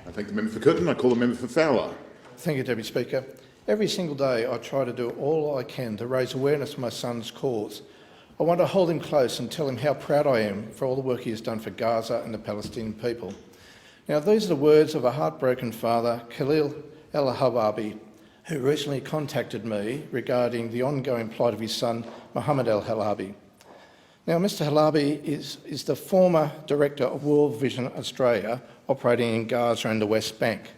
I thank the member for Curtin. I call the member for Fowler. Thank you, Deputy Speaker. Every single day I try to do all I can to raise awareness of my son's cause. I want to hold him close and tell him how proud I am for all the work he has done for Gaza and the Palestinian people. Now, these are the words of a heartbroken father, Mohammad El Halabi, who recently contacted me regarding the ongoing plight of his son, Mohammad El Halabi. Now, Mr Halabi is the former director of World Vision Australia, operating in Gaza and the West Bank.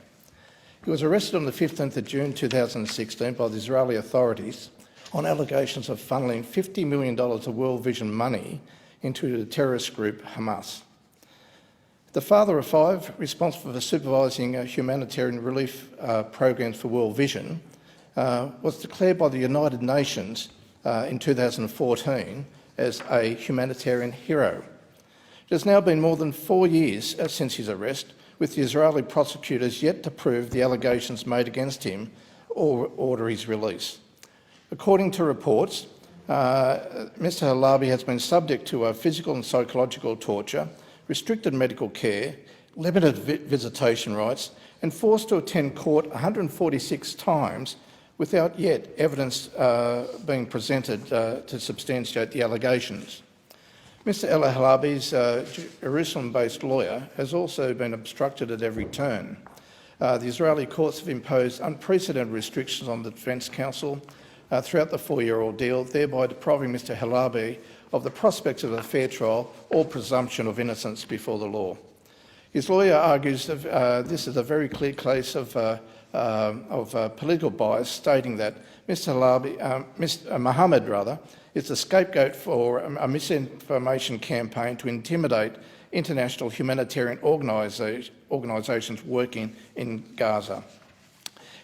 He was arrested on the 15th of June 2016 by the Israeli authorities on allegations of funnelling $50 million of World Vision money into the terrorist group Hamas. The father of five, responsible for supervising humanitarian relief programs for World Vision, was declared by the United Nations in 2014 as a humanitarian hero. It has now been more than 4 years since his arrest, with the Israeli prosecutors yet to prove the allegations made against him or order his release. According to reports, Mr Halabi has been subject to physical and psychological torture, restricted medical care, limited visitation rights, and forced to attend court 146 times without yet evidence being presented to substantiate the allegations. Mr El Halabi's Jerusalem-based lawyer has also been obstructed at every turn. The Israeli courts have imposed unprecedented restrictions on the Defence Counsel throughout the 4-year ordeal, thereby depriving Mr Halabi of the prospects of a fair trial or presumption of innocence before the law. His lawyer argues that this is a very clear case of political bias, stating that Mr Mohammed is the scapegoat for a misinformation campaign to intimidate international humanitarian organisations working in Gaza.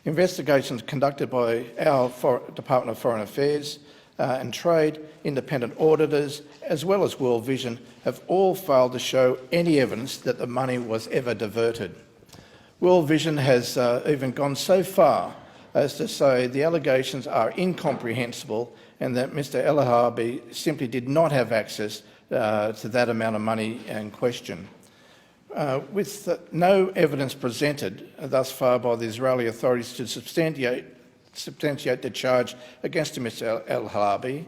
Investigations conducted by our Department of Foreign Affairs and Trade, independent auditors, as well as World Vision, have all failed to show any evidence that the money was ever diverted. World Vision has even gone so far as to say the allegations are incomprehensible and that Mr El Halabi simply did not have access to that amount of money in question. With no evidence presented thus far by the Israeli authorities to substantiate the charge against Mr El Halabi,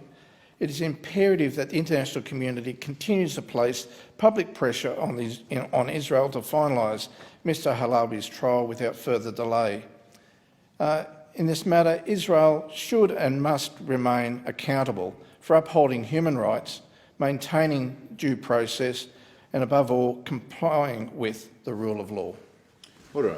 it is imperative that the international community continues to place public pressure on Israel to finalise Mr Halabi's trial without further delay. In this matter, Israel should and must remain accountable for upholding human rights, maintaining due process and, above all, complying with the rule of law. Order.